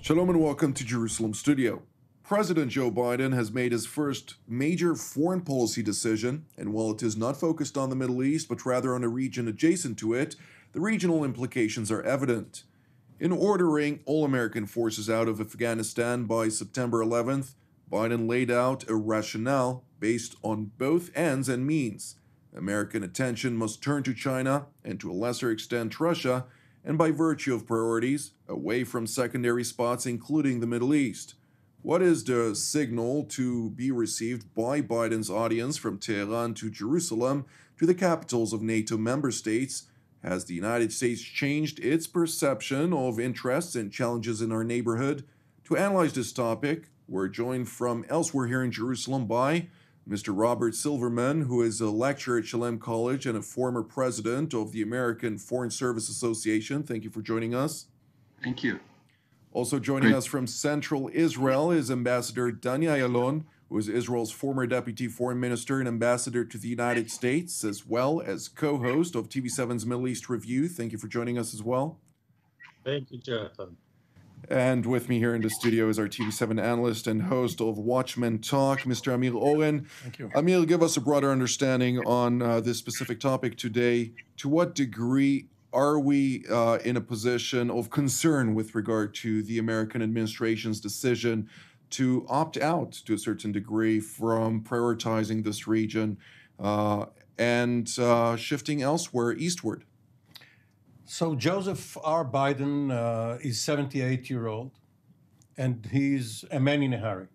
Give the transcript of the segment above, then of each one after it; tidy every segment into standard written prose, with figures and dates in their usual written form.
Shalom and welcome to Jerusalem Studio. President Joe Biden has made his first major foreign policy decision, and while it is not focused on the Middle East but rather on a region adjacent to it, the regional implications are evident. In ordering all American forces out of Afghanistan by September 11th, Biden laid out a rationale based on both ends and means. American attention must turn to China and to a lesser extent Russia, and by virtue of priorities, away from secondary spots including the Middle East. What is the signal to be received by Biden's audience from Tehran to Jerusalem to the capitals of NATO member states? Has the United States changed its perception of interests and challenges in our neighborhood? To analyze this topic, we're joined from elsewhere here in Jerusalem by Mr. Robert Silverman, who is a lecturer at Shalem College and a former president of the American Foreign Service Association. Thank you for joining us. Thank you. Also joining us from Central Israel is Ambassador Dani Ayalon, who is Israel's former deputy foreign minister and ambassador to the United States, as well as co-host of TV7's Middle East Review. Thank you for joining us as well. Thank you, Jonathan. And with me here in the studio is our TV7 analyst and host of Watchmen Talk, Mr. Amir Oren. Thank you. Amir, give us a broader understanding on this specific topic today. To what degree are we in a position of concern with regard to the American administration's decision to opt out, to a certain degree, from prioritizing this region and shifting elsewhere eastward? So Joseph R. Biden is 78-year-old, and he's a man in a hurry.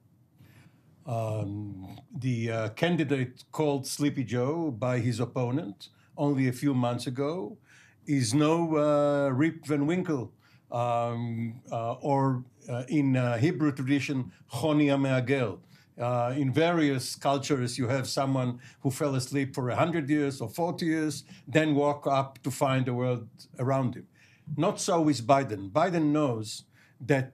The candidate called Sleepy Joe by his opponent only a few months ago is no Rip Van Winkle, or in Hebrew tradition, Choni HaMe'agel. In various cultures, you have someone who fell asleep for 100 years or 40 years, then woke up to find the world around him. Not so with Biden. Biden knows that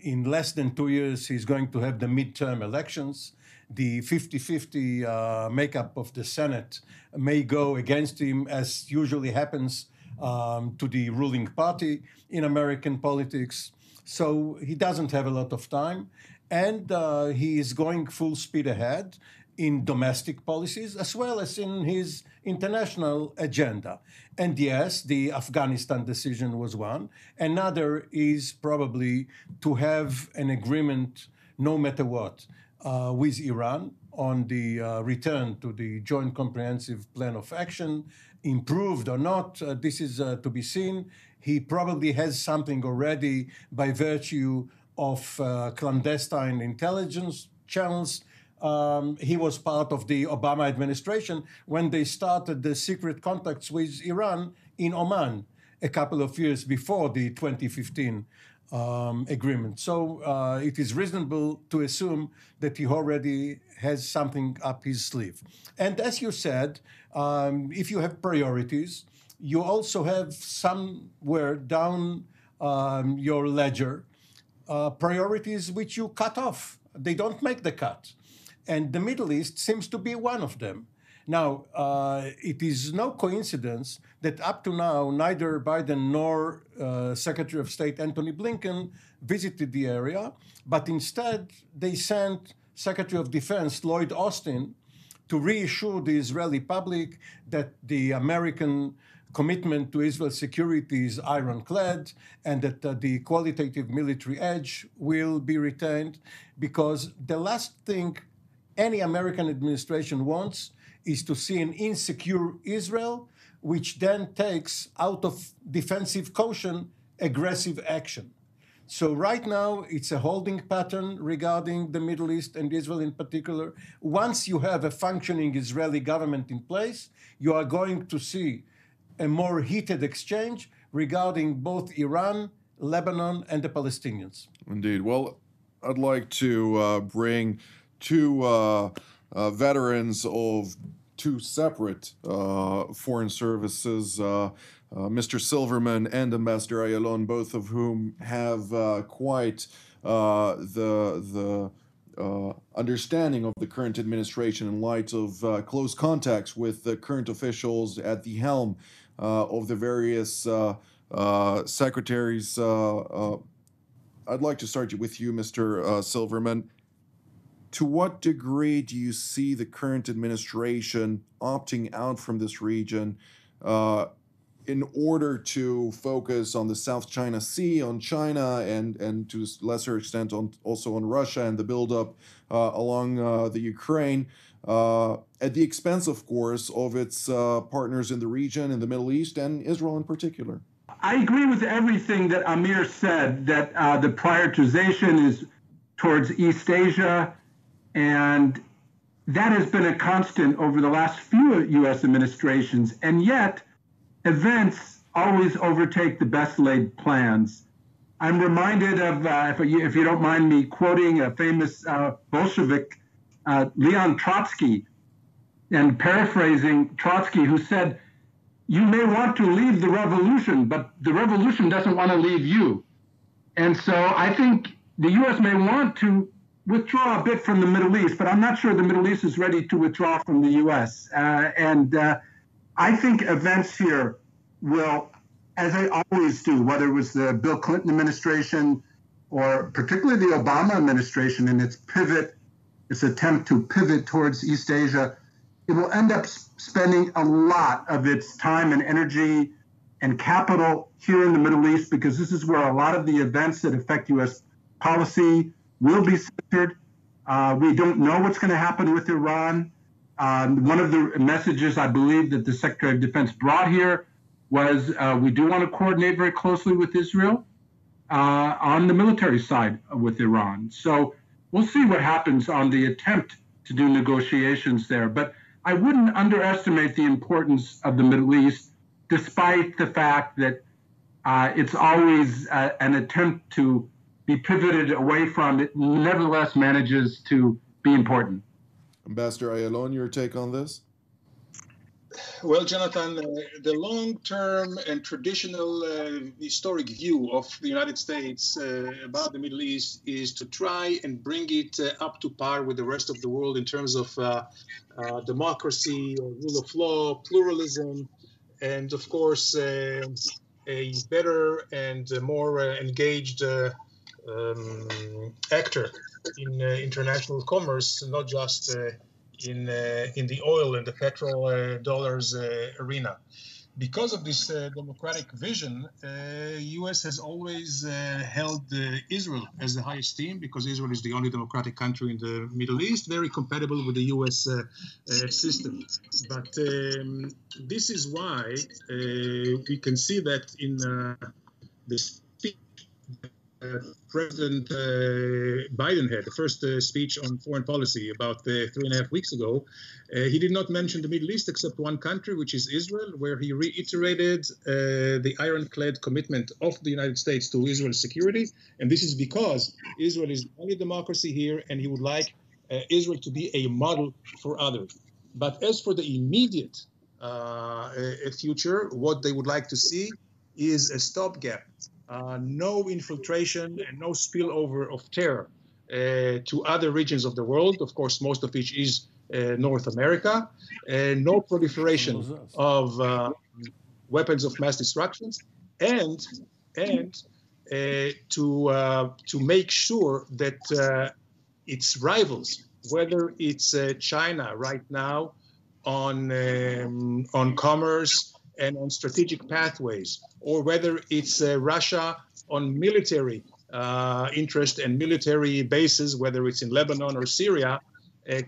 in less than 2 years, he's going to have the midterm elections. The 50-50 makeup of the Senate may go against him, as usually happens to the ruling party in American politics. So he doesn't have a lot of time. And he is going full speed ahead in domestic policies as well as in his international agenda. And yes, the Afghanistan decision was one. Another is probably to have an agreement, no matter what, with Iran on the return to the Joint Comprehensive Plan of Action, improved or not, this is to be seen. He probably has something already by virtue of clandestine intelligence channels. He was part of the Obama administration when they started the secret contacts with Iran in Oman a couple of years before the 2015 agreement. So it is reasonable to assume that he already has something up his sleeve. And as you said, if you have priorities, you also have somewhere down your ledger priorities which you cut off. They don't make the cut. And the Middle East seems to be one of them. Now, it is no coincidence that up to now, neither Biden nor Secretary of State Antony Blinken visited the area, but instead they sent Secretary of Defense Lloyd Austin to reassure the Israeli public that the American commitment to Israel's security is ironclad and that the qualitative military edge will be retained, because the last thing any American administration wants is to see an insecure Israel, which then takes out of defensive caution aggressive action. So right now, it's a holding pattern regarding the Middle East and Israel in particular. Once you have a functioning Israeli government in place, you are going to see a more heated exchange regarding both Iran, Lebanon, and the Palestinians. Indeed. Well, I'd like to bring two veterans of two separate foreign services, Mr. Silverman and Ambassador Ayalon, both of whom have quite the understanding of the current administration in light of close contacts with the current officials at the helm of the various secretaries I'd like to start with you, Mr. Silverman. To what degree do you see the current administration opting out from this region in order to focus on the South China Sea, on China, and to a lesser extent also on Russia and the buildup along the Ukraine, at the expense, of course, of its partners in the region, in the Middle East, and Israel in particular? I agree with everything that Amir said, that the prioritization is towards East Asia, and that has been a constant over the last few U.S. administrations, and yet events always overtake the best laid plans. I'm reminded of, if you don't mind me quoting a famous Bolshevik, Leon Trotsky, and paraphrasing Trotsky, who said, "You may want to leave the revolution, but the revolution doesn't want to leave you." And so I think the U.S. may want to withdraw a bit from the Middle East, but I'm not sure the Middle East is ready to withdraw from the U.S. I think events here will, as they always do, whether it was the Bill Clinton administration or particularly the Obama administration in its attempt to pivot towards East Asia, it will end up spending a lot of its time and energy and capital here in the Middle East, because this is where a lot of the events that affect U.S. policy will be centered. We don't know what's going to happen with Iran. One of the messages I believe that the Secretary of Defense brought here was we do want to coordinate very closely with Israel on the military side with Iran. So we'll see what happens on the attempt to do negotiations there. But I wouldn't underestimate the importance of the Middle East, despite the fact that it's always an attempt to be pivoted away from it, nevertheless manages to be important. Ambassador Ayalon, your take on this? Well, Jonathan, the long-term and traditional historic view of the United States about the Middle East is to try and bring it up to par with the rest of the world in terms of democracy, rule of law, pluralism, and of course a better and more engaged actor in international commerce, not just in the oil and the petrol dollars arena. Because of this democratic vision, U.S. has always held Israel as the highest esteem, because Israel is the only democratic country in the Middle East, very compatible with the U.S. System. But this is why we can see that in the speech President Biden had, the first speech on foreign policy about 3.5 weeks ago, he did not mention the Middle East except one country, which is Israel, where he reiterated the ironclad commitment of the United States to Israel's security. And this is because Israel is the only democracy here, and he would like Israel to be a model for others. But as for the immediate future, what they would like to see is a stopgap. No infiltration and no spillover of terror to other regions of the world, of course, most of which is North America, no proliferation of weapons of mass destruction, and to make sure that its rivals, whether it's China right now on commerce and on strategic pathways, or whether it's Russia on military interest and military bases, whether it's in Lebanon or Syria,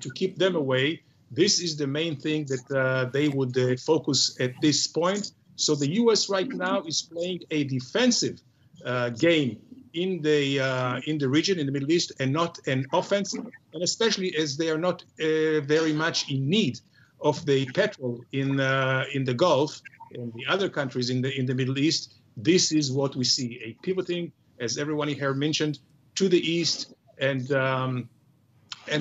to keep them away. This is the main thing that they would focus at this point. So the U.S. right now is playing a defensive game in the region, in the Middle East, and not an offensive, and especially as they are not very much in need of the petrol in the Gulf and the other countries in the Middle East. This is what we see, a pivoting, as everyone here mentioned, to the east, and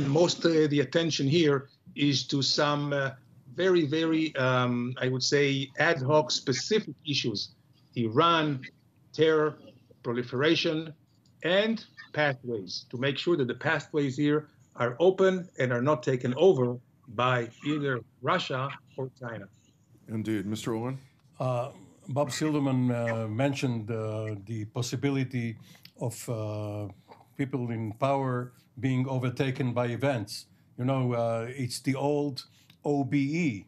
most of the attention here is to some very, very, I would say, ad hoc specific issues: Iran, terror, proliferation, and pathways, to make sure that the pathways here are open and are not taken over by either Russia or China. Indeed. Mr. Oren? Bob Silverman mentioned the possibility of people in power being overtaken by events. You know, it's the old OBE.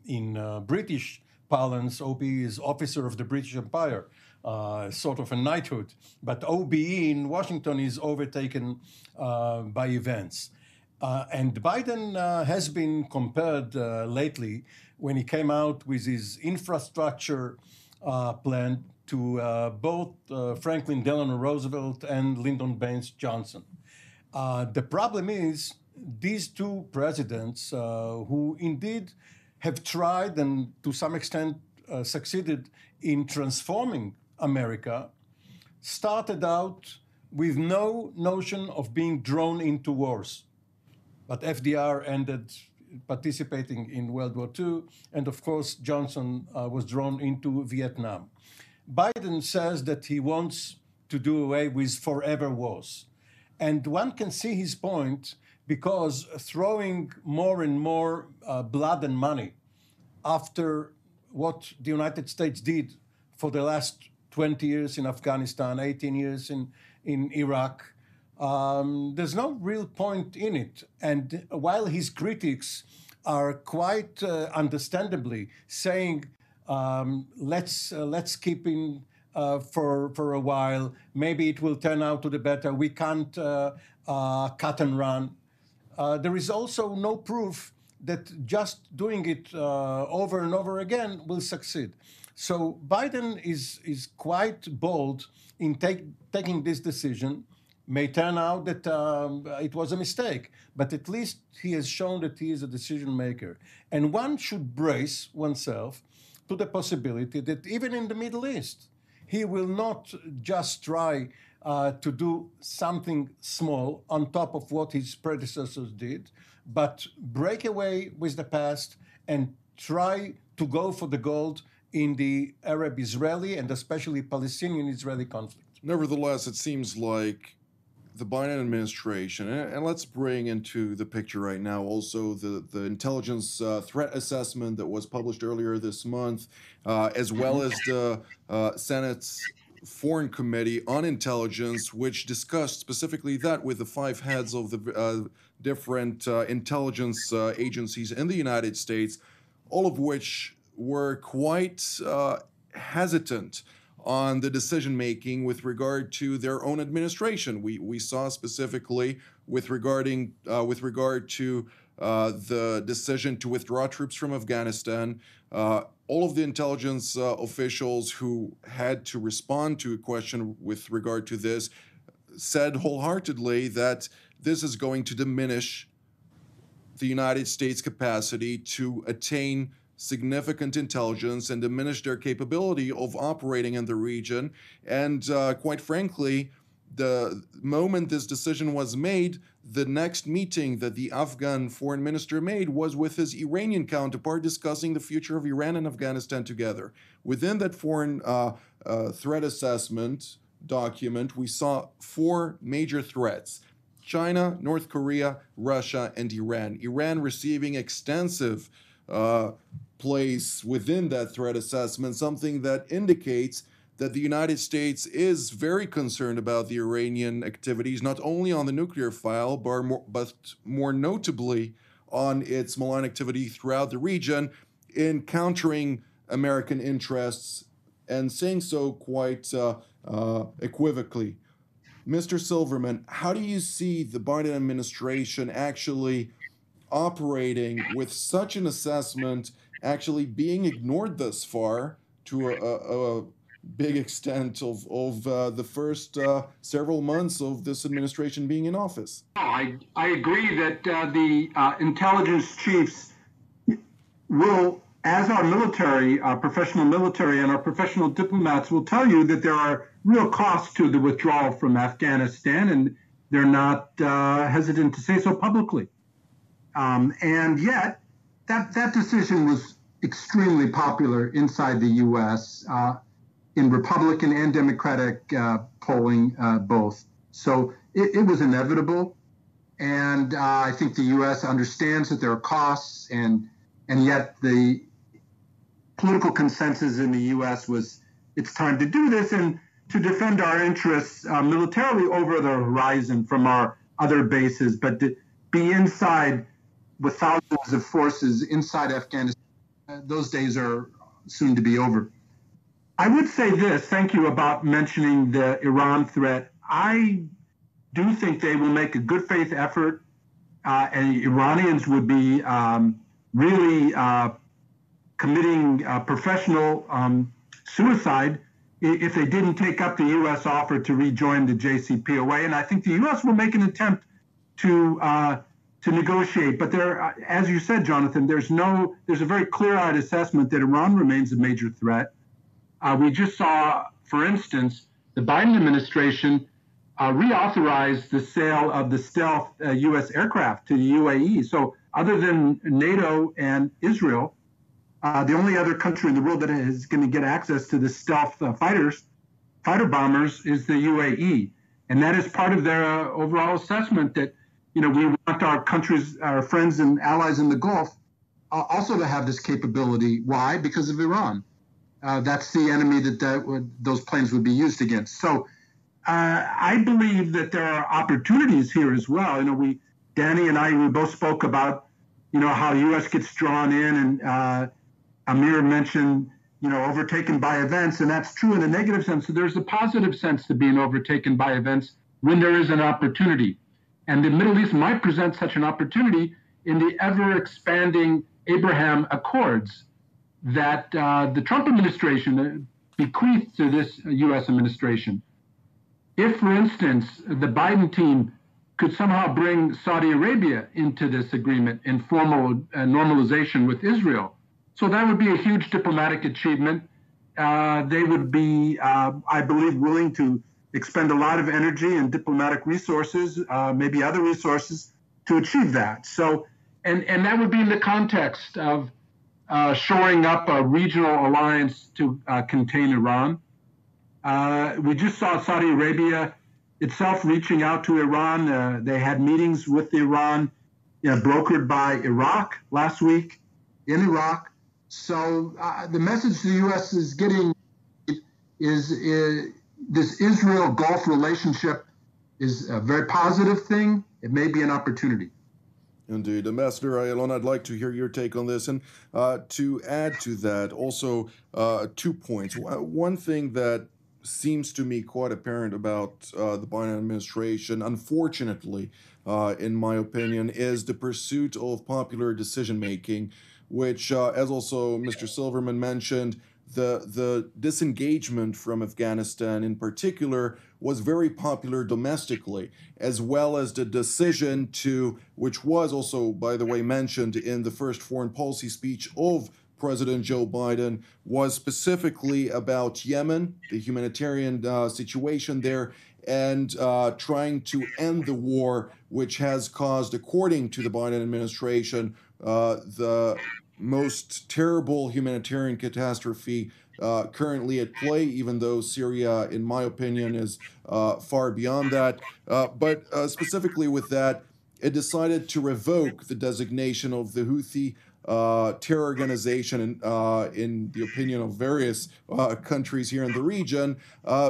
In British parlance, OBE is Officer of the British Empire, sort of a knighthood. But OBE in Washington is overtaken by events. And Biden has been compared lately, when he came out with his infrastructure plan, to both Franklin Delano Roosevelt and Lyndon Baines Johnson. The problem is these two presidents who indeed have tried and to some extent succeeded in transforming America started out with no notion of being drawn into wars. But FDR ended participating in World War II, and of course Johnson was drawn into Vietnam. Biden says that he wants to do away with forever wars. And one can see his point, because throwing more and more blood and money after what the United States did for the last 20 years in Afghanistan, 18 years in Iraq, there's no real point in it. And while his critics are quite understandably saying, let's keep in for a while, maybe it will turn out to the better, we can't cut and run. There is also no proof that just doing it over and over again will succeed. So Biden is quite bold in taking this decision. May turn out that it was a mistake, but at least he has shown that he is a decision maker. And one should brace oneself to the possibility that even in the Middle East, he will not just try to do something small on top of what his predecessors did, but break away with the past and try to go for the gold in the Arab-Israeli and especially Palestinian-Israeli conflict. Nevertheless, it seems like the Biden administration, and let's bring into the picture right now also the intelligence threat assessment that was published earlier this month, as well as the Senate's Foreign Committee on Intelligence, which discussed specifically that with the five heads of the different intelligence agencies in the United States, all of which were quite hesitant on the decision-making with regard to their own administration. We saw specifically with regard to the decision to withdraw troops from Afghanistan, all of the intelligence officials who had to respond to a question with regard to this said wholeheartedly that this is going to diminish the United States' capacity to attain significant intelligence and diminish their capability of operating in the region. And quite frankly, the moment this decision was made, the next meeting that the Afghan foreign minister made was with his Iranian counterpart, discussing the future of Iran and Afghanistan together. Within that foreign threat assessment document, we saw four major threats: China, North Korea, Russia, and Iran. Iran receiving extensive place within that threat assessment, something that indicates that the United States is very concerned about the Iranian activities, not only on the nuclear file, but more notably on its malign activity throughout the region in countering American interests, and saying so quite equivocally. Mr. Silverman, how do you see the Biden administration actually operating with such an assessment actually being ignored thus far to a big extent of the first several months of this administration being in office? I agree that the intelligence chiefs will, as our military, our professional military and our professional diplomats will tell you, that there are real costs to the withdrawal from Afghanistan, and they're not hesitant to say so publicly. And yet, that decision was extremely popular inside the U.S., in Republican and Democratic polling both. So it was inevitable. And I think the U.S. understands that there are costs, and yet the political consensus in the U.S. was, it's time to do this. And to defend our interests militarily over the horizon from our other bases, but to be inside with thousands of forces inside Afghanistan. Those days are soon to be over. I would say this, thank you, about mentioning the Iran threat. I do think they will make a good faith effort, and Iranians would be really committing professional suicide if they didn't take up the U.S. offer to rejoin the JCPOA. And I think the U.S. will make an attempt to negotiate. But there, as you said, Jonathan, there's a very clear-eyed assessment that Iran remains a major threat. We just saw, for instance, the Biden administration reauthorize the sale of the stealth U.S. aircraft to the UAE. So other than NATO and Israel, the only other country in the world that is going to get access to the stealth fighter bombers is the UAE. And that is part of their overall assessment that, we want our countries, our friends and allies in the Gulf also to have this capability. Why? Because of Iran. That's the enemy that those planes would be used against. So I believe that there are opportunities here as well. Danny and I, we both spoke about, how the U.S. gets drawn in, and Amir mentioned, overtaken by events, and that's true in a negative sense. So there's a positive sense to being overtaken by events when there is an opportunity. And the Middle East might present such an opportunity in the ever-expanding Abraham Accords that the Trump administration bequeathed to this U.S. administration. If, for instance, the Biden team could somehow bring Saudi Arabia into this agreement in formal normalization with Israel, so that would be a huge diplomatic achievement. They would be, I believe, willing to expend a lot of energy and diplomatic resources, maybe other resources, to achieve that. So, and that would be in the context of shoring up a regional alliance to contain Iran. We just saw Saudi Arabia itself reaching out to Iran. They had meetings with Iran, brokered by Iraq last week in Iraq. So the message the U.S. is getting is this Israel-Gulf relationship is a very positive thing. It may be an opportunity. Indeed. Ambassador Ayalon, I'd like to hear your take on this. And to add to that, also 2 points. One thing that seems to me quite apparent about the Biden administration, unfortunately, in my opinion, is the pursuit of popular decision-making, which, as also Mr. Silverman mentioned, the disengagement from Afghanistan in particular was very popular domestically, as well as the decision to, which was also, by the way, mentioned in the first foreign policy speech of President Joe Biden, was specifically about Yemen, the humanitarian situation there, and trying to end the war, which has caused, according to the Biden administration, the most terrible humanitarian catastrophe currently at play, even though Syria, in my opinion, is far beyond that. But specifically with that, it decided to revoke the designation of the Houthi terror organization in the opinion of various countries here in the region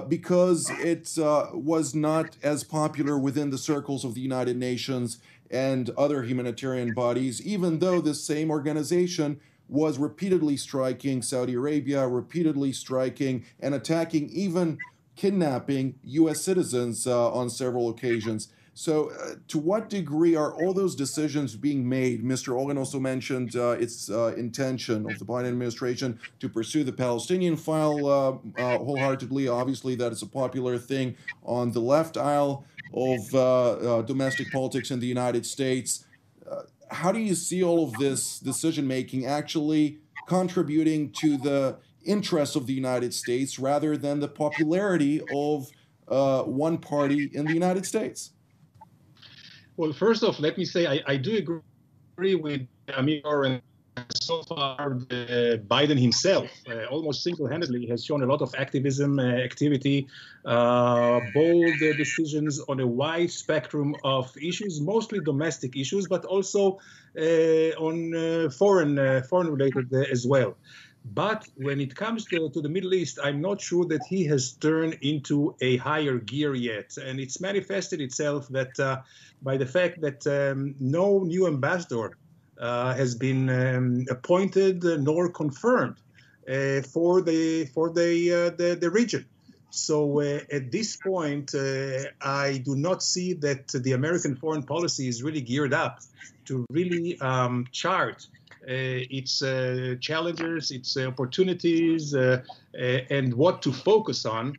because it was not as popular within the circles of the United Nations and other humanitarian bodies, even though this same organization was repeatedly striking Saudi Arabia, repeatedly striking and attacking, even kidnapping U.S. citizens on several occasions. So to what degree are all those decisions being made? Mr. Oren also mentioned its intention of the Biden administration to pursue the Palestinian file wholeheartedly. Obviously, that is a popular thing on the left aisle of domestic politics in the United States. How do you see all of this decision-making actually contributing to the interests of the United States rather than the popularity of one party in the United States? Well, first off, let me say I do agree with Amir Oren. So far, Biden himself, almost single-handedly, has shown a lot of activism, activity, bold decisions on a wide spectrum of issues, mostly domestic issues, but also on foreign-related as well. But when it comes to the Middle East, I'm not sure that he has turned into a higher gear yet. And it's manifested itself that by the fact that no new ambassador has been appointed nor confirmed for the region. So at this point, I do not see that the American foreign policy is really geared up to really chart its challenges, its opportunities, and what to focus on,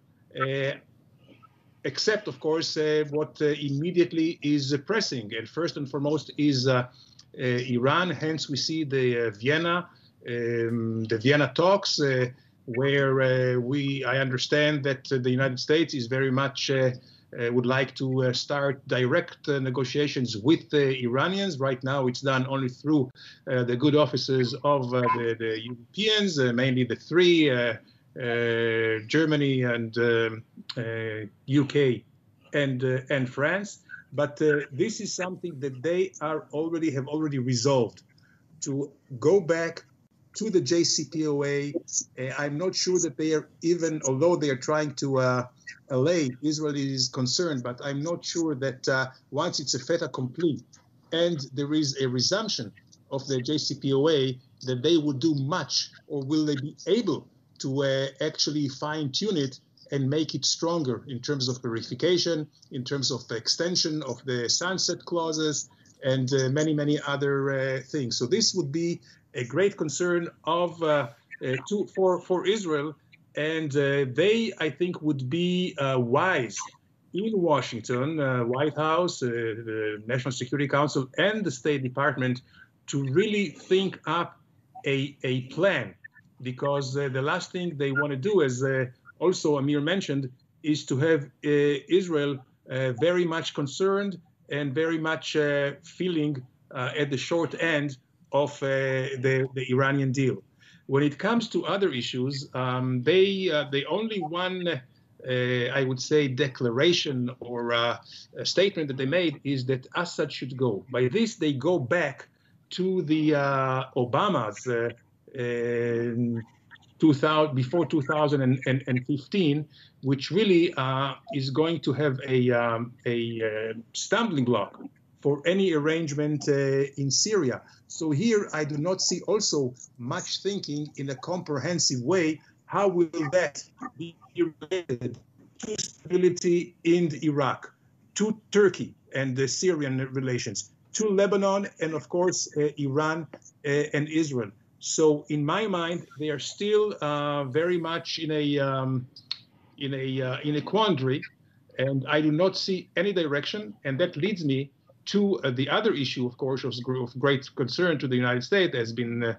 except, of course, what immediately is pressing. And first and foremost is Iran. Hence, we see the Vienna talks, where I understand that the United States is very much would like to start direct negotiations with the Iranians. Right now, it's done only through the good offices of the Europeans, mainly the three, Germany and UK and France. But this is something that they have already resolved to go back to the JCPOA. I'm not sure that they are even, although they are trying to allay Israel's concern, but I'm not sure that once it's a fait accompli and there is a resumption of the JCPOA, that they will do much, or will they be able to actually fine-tune it and make it stronger in terms of verification, in terms of the extension of the sunset clauses, and many, many other things. So this would be a great concern of for Israel, and they, I think, would be wise in Washington, White House, the National Security Council, and the State Department to really think up a plan, because the last thing they want to do, as also Amir mentioned, is to have Israel very much concerned and very much feeling at the short end of the Iranian deal. When it comes to other issues, the only one, I would say, declaration or a statement that they made is that Assad should go. By this, they go back to the Obama's before 2015, which really is going to have a stumbling block for any arrangement in Syria. So here I do not see also much thinking in a comprehensive way. How will that be related to stability in Iraq, to Turkey and the Syrian relations, to Lebanon, and of course Iran and Israel? So in my mind, they are still very much in a quandary, and I do not see any direction. And that leads me to the other issue, of course, of great concern to the United States, has been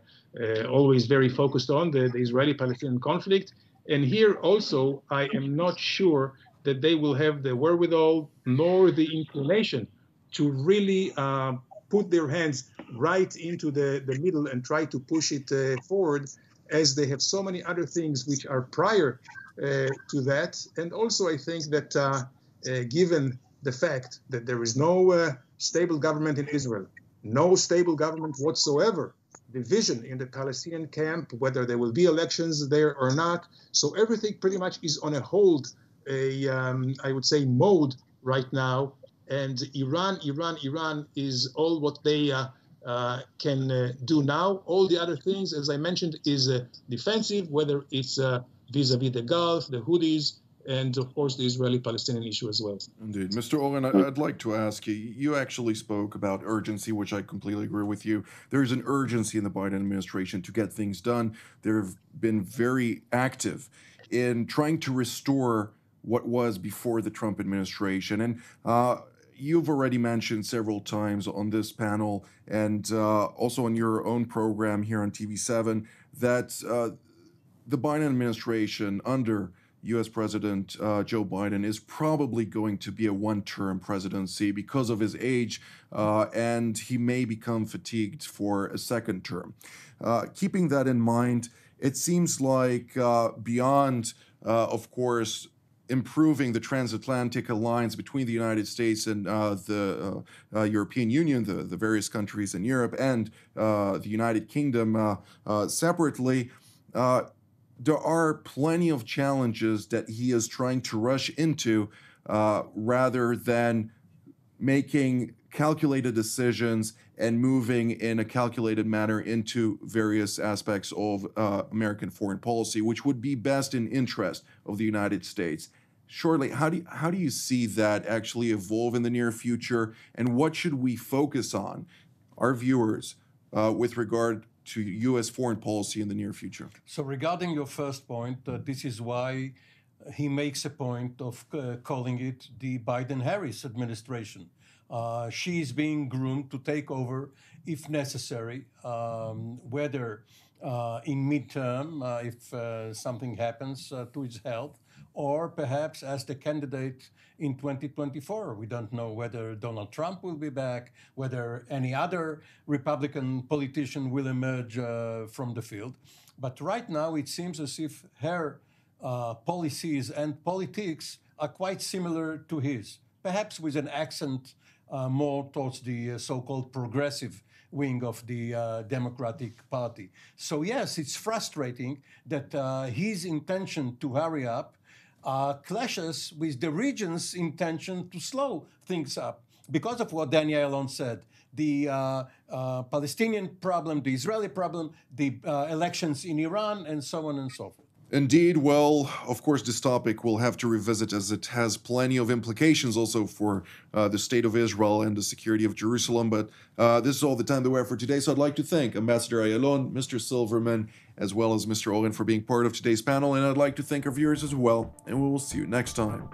always very focused on the Israeli-Palestinian conflict. And here also, I am not sure that they will have the wherewithal nor the inclination to really put their hands right into the middle and try to push it forward, as they have so many other things which are prior to that. And also, I think that given the fact that there is no stable government in Israel, no stable government whatsoever, division in the Palestinian camp, whether there will be elections there or not. So everything pretty much is on a hold, I would say, mode right now. And Iran is all what they can do now. All the other things, as I mentioned, is defensive, whether it's vis-a-vis the Gulf, the Houthis, and of course the Israeli-Palestinian issue as well. Indeed. Mr. Oren, I'd like to ask you, you actually spoke about urgency, which I completely agree with you. There's an urgency in the Biden administration to get things done. They've been very active in trying to restore what was before the Trump administration. And you've already mentioned several times on this panel and also on your own program here on TV7 that the Biden administration under U.S. President Joe Biden is probably going to be a one-term presidency because of his age, and he may become fatigued for a second term. Keeping that in mind, it seems like beyond, of course, improving the transatlantic alliance between the United States and the European Union, the various countries in Europe, and the United Kingdom separately, there are plenty of challenges that he is trying to rush into rather than making calculated decisions and moving in a calculated manner into various aspects of American foreign policy, which would be best in interest of the United States. Shortly, how do you see that actually evolve in the near future, and what should we focus on, our viewers, with regard to U.S. foreign policy in the near future? So regarding your first point, this is why he makes a point of calling it the Biden-Harris administration. She is being groomed to take over if necessary, whether in midterm, if something happens to his health, or perhaps as the candidate in 2024. We don't know whether Donald Trump will be back, whether any other Republican politician will emerge from the field. But right now, it seems as if her policies and politics are quite similar to his, perhaps with an accent more towards the so-called progressive wing of the Democratic Party. So yes, it's frustrating that his intention to hurry up clashes with the region's intention to slow things up. Because of what Daniel Ayalon said, the Palestinian problem, the Israeli problem, the elections in Iran, and so on and so forth. Indeed. Well, of course, this topic we'll have to revisit as it has plenty of implications also for the state of Israel and the security of Jerusalem. But this is all the time that we have for today. So I'd like to thank Ambassador Ayalon, Mr. Silverman, as well as Mr. Oren for being part of today's panel. And I'd like to thank our viewers as well. And we will see you next time.